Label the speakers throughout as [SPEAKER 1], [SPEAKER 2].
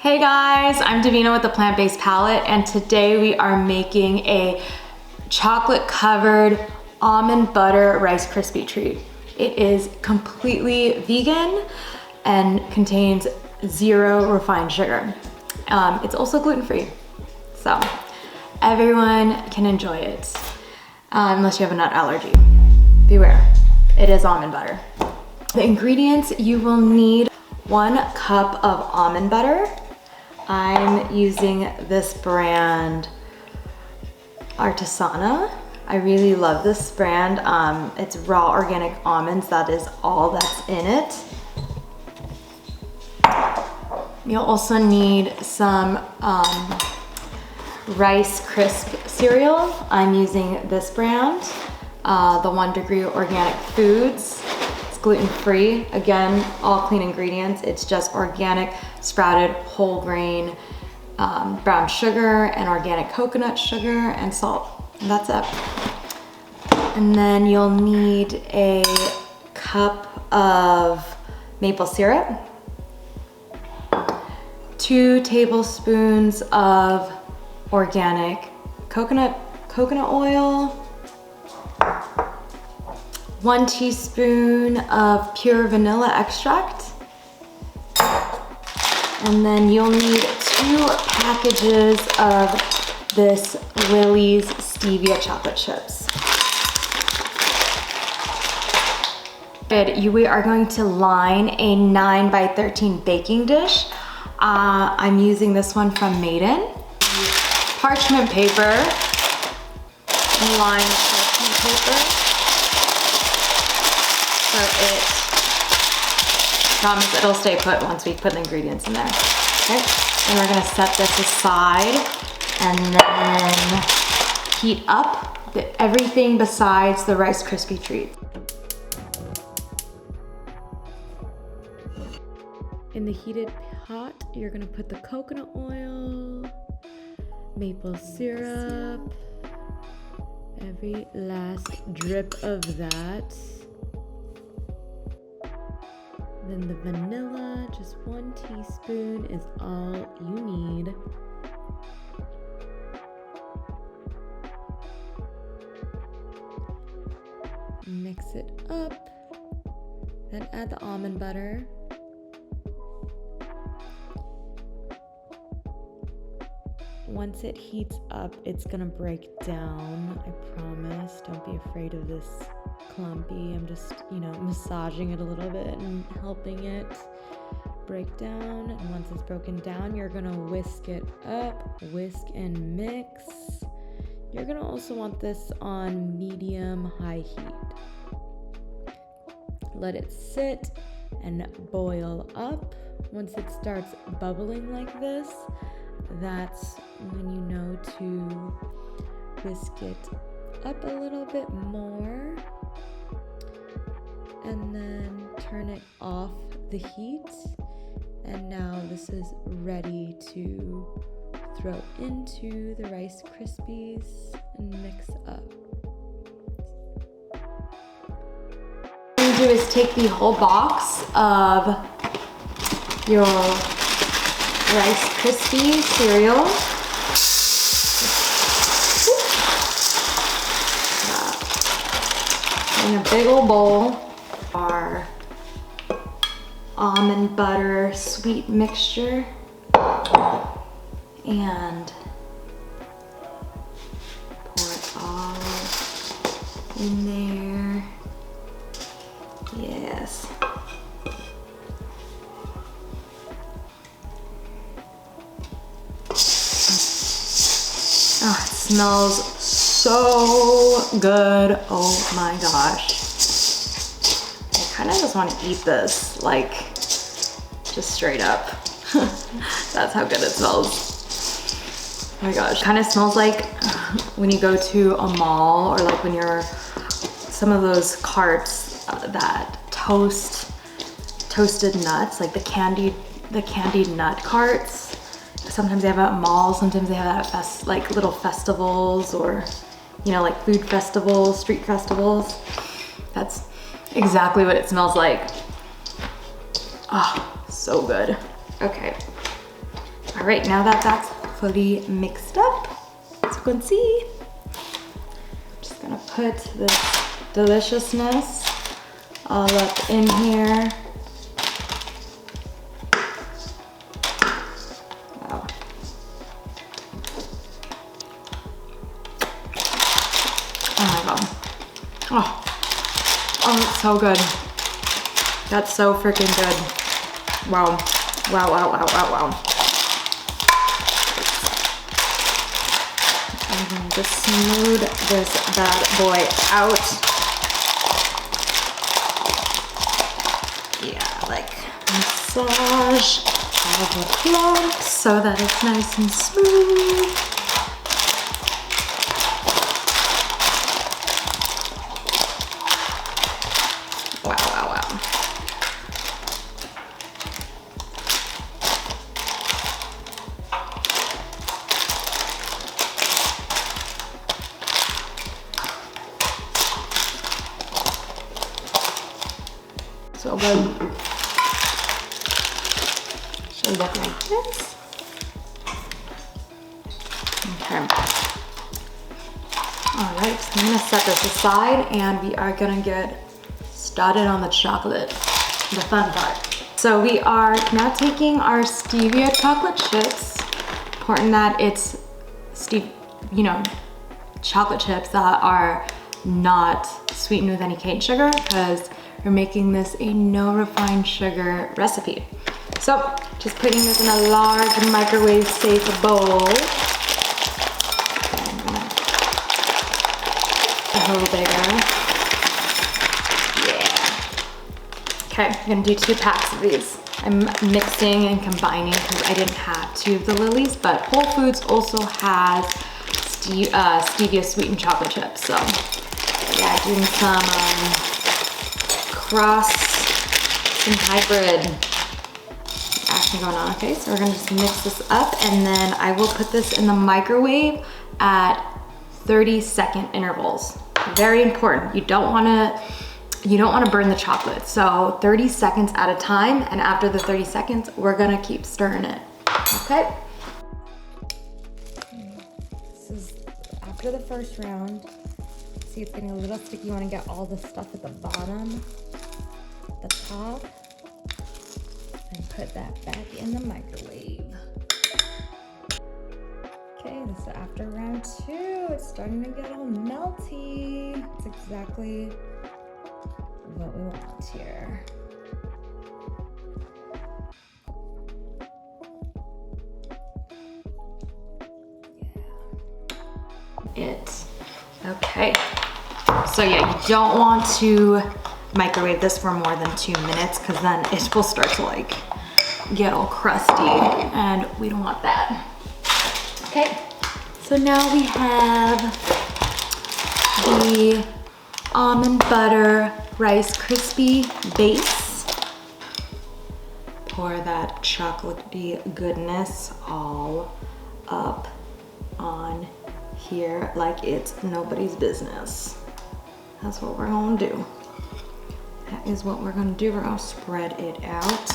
[SPEAKER 1] Hey guys, I'm Davina with the Plant-Based Palette, and today we are making a chocolate covered almond butter Rice Krispie treat. It is completely vegan and contains 0 refined sugar. It's also gluten-free, so everyone can enjoy it, unless you have a nut allergy. Beware, it is almond butter. The ingredients: you will need 1 cup of almond butter. I'm using this brand, Artisana. I really love this brand. It's raw organic almonds. That is all that's in it. You'll also need some Rice Crisp cereal. I'm using this brand, the 1 Degree Organic Foods. Gluten-free, again, all clean ingredients. It's just organic sprouted whole grain brown sugar and organic coconut sugar and salt, and that's it. And then you'll need a cup of maple syrup, 2 tablespoons of organic coconut oil, 1 teaspoon of pure vanilla extract, and then you'll need 2 packages of this Lily's stevia chocolate chips. We are going to line a 9 by 13 baking dish. I'm using this one from Maiden. Parchment paper, lined parchment paper. So promise it'll stay put once we put the ingredients in there. Okay, and we're gonna set this aside and then heat up everything besides the Rice Krispie treat. In the heated pot, you're gonna put the coconut oil, maple syrup, every last drip of that. Then the vanilla, just 1 teaspoon is all you need. Mix it up, then add the almond butter. Once it heats up, it's gonna break down, I promise. Don't be afraid of this clumpy. I'm just, massaging it a little bit and helping it break down. And once it's broken down, you're gonna whisk it up, whisk and mix. You're gonna also want this on medium-high heat. Let it sit and boil up. Once it starts bubbling like this, that's when you know to whisk it up a little bit more and then turn it off the heat. And now this is ready to throw into the Rice Krispies and mix up. What you do is take the whole box of your Rice Krispie cereal. In a big old bowl, our almond butter sweet mixture, and pour it all in there. Yes. Oh, it smells so good. Oh my gosh. I kind of just want to eat this, like, just straight up. That's how good it smells. Oh my gosh. Kind of smells like when you go to a mall, or like when you're, some of those carts that toasted nuts, like the candied nut carts. Sometimes they have it at malls, sometimes they have it at like little festivals, or like food festivals, street festivals. That's exactly what it smells like. Oh, so good. Okay, All right, now that that's fully mixed up, as you can see, I'm just gonna put this deliciousness all up in here. Wow. Oh my God. Oh, it's so good. That's so freaking good. Wow. Wow, wow, wow, wow, wow. I'm gonna just smooth this bad boy out. Yeah, like massage all the clumps so that it's nice and smooth. Wow, wow, wow. So good. Should look like this. Okay. All right, so I'm gonna set this aside and we are gonna get started on the chocolate, the fun part. So we are now taking our stevia chocolate chips. Important that it's chocolate chips that are not sweetened with any cane sugar, because we're making this a no refined sugar recipe. So just putting this in a large microwave safe bowl. A little bigger. Yeah. Okay, I'm gonna do 2 packs of these. I'm mixing and combining because I didn't have 2 of the Lilies, but Whole Foods also has stevia sweetened chocolate chips. So yeah, doing some some hybrid action going on. Okay, so we're gonna just mix this up and then I will put this in the microwave at 30-second intervals. Very important. You don't wanna burn the chocolate. So 30 seconds at a time, and after the 30 seconds, we're gonna keep stirring it, okay? This is after the first round. See, it's getting a little sticky. You wanna get all the stuff at the bottom, the top, and put that back in the microwave. Okay, this is after round 2. It's starting to get all melty. It's exactly what we want here. Okay. So yeah, you don't want to microwave this for more than 2 minutes because then it will start to like get all crusty and we don't want that. Okay, so now we have the almond butter Rice Krispie base. Pour that chocolatey goodness all up on here like it's nobody's business. That's what we're gonna do. That is what we're gonna do. We're gonna spread it out.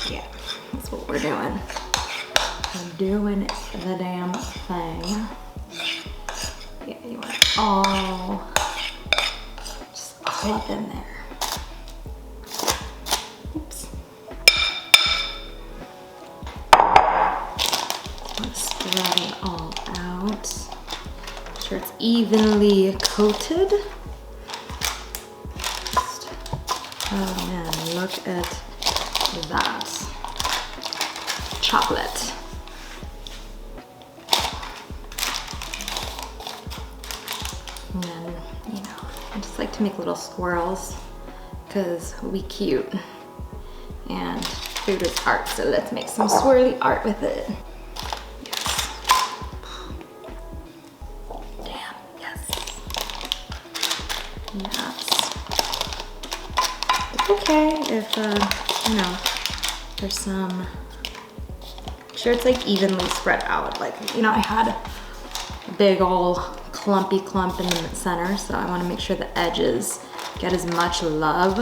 [SPEAKER 1] Yeah, that's what we're doing. We're doing the damn thing. Yeah, you want it all, just all up in there. Oops. Let's spread it all out. Make sure it's evenly coated. Oh man, look at that. Chocolate. And then, you know, I just like to make little swirls because we cute. And food is art, so let's make some swirly art with it. Yes. Damn, yes. Yes. It's okay if, you know, there's some, make sure it's like evenly spread out. Like, you know, I had a big old clumpy clump in the center, so I want to make sure the edges get as much love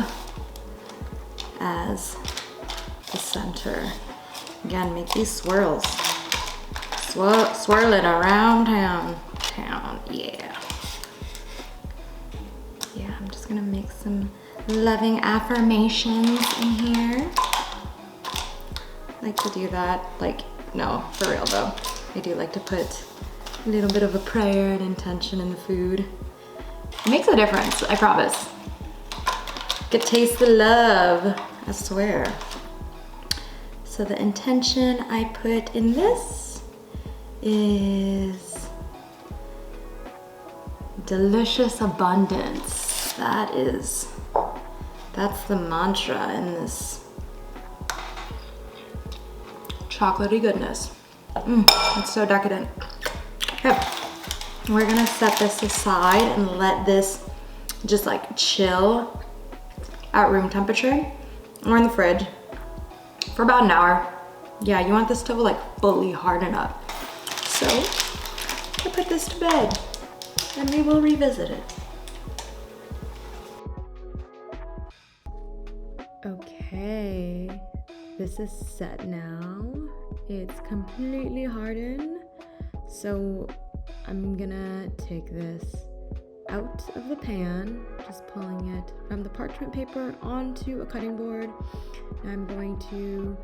[SPEAKER 1] as the center
[SPEAKER 2] Again, make these swirls. Swirl it around town. Yeah. Yeah, I'm just gonna make some loving affirmations in here. I like to do that, like, no, for real though. I do like to put a little bit of a prayer and intention in the food. It makes a difference, I promise. Get taste the love, I swear. So the intention I put in this is delicious abundance. That's the mantra in this chocolatey goodness. It's so decadent. Okay, we're gonna set this aside and let this just like chill at room temperature or in the fridge for about an hour. Yeah, you want this to like fully harden up. So I put this to bed and we will revisit it.
[SPEAKER 1] Okay, this is set now. It's completely hardened. So I'm gonna take this out of the pan, just pulling it from the parchment paper onto a cutting board. Now I'm going to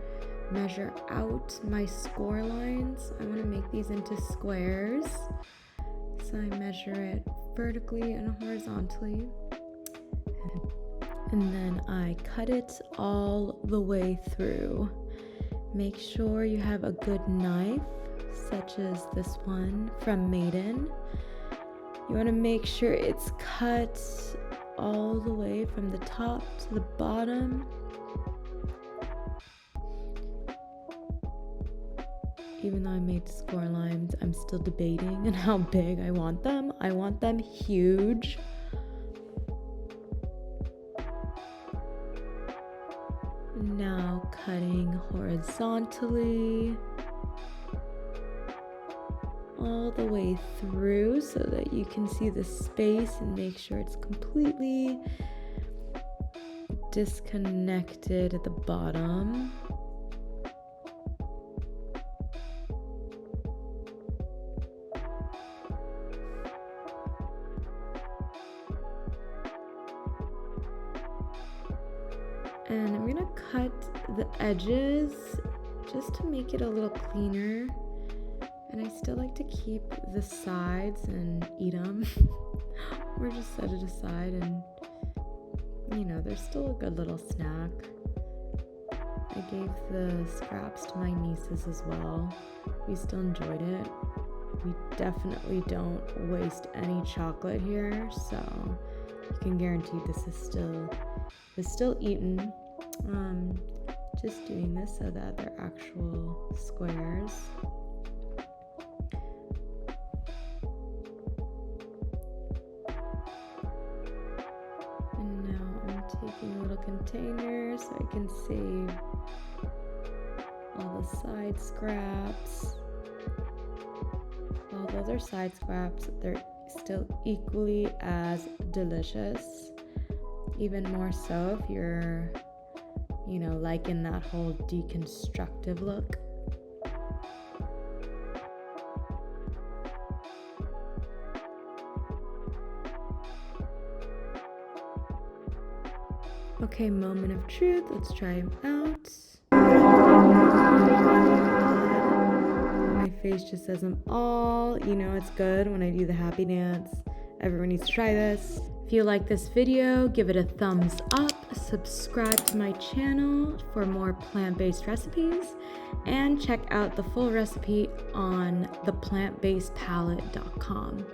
[SPEAKER 1] measure out my score lines. I want to make these into squares. So I measure it vertically and horizontally. And then I cut it all the way through. Make sure you have a good knife, such as this one from Maiden. You want to make sure it's cut all the way from the top to the bottom. Even though I made score lines, I'm still debating on how big I want them. I want them huge. Now cutting horizontally all the way through so that you can see the space and make sure it's completely disconnected at the bottom. And I'm gonna cut the edges just to make it a little cleaner. And I still like to keep the sides and eat them or just set it aside, and you know, there's still a good little snack. I gave the scraps to my nieces as well. We still enjoyed it. We definitely don't waste any chocolate here, so you can guarantee this is still eaten. Just doing this so that they're actual squares. And now I'm taking a little container so I can save all the side scraps. Although they're side scraps, they're still equally as delicious. Even more so if you're, you know, liking that whole deconstructive look. Okay, moment of truth. Let's try them out. My face just says them all. You know it's good when I do the happy dance. Everyone needs to try this. If you like this video, give it a thumbs up, subscribe to my channel for more plant-based recipes, and check out the full recipe on theplantbasedpalette.com.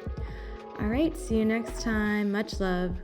[SPEAKER 1] All right, see you next time. Much love.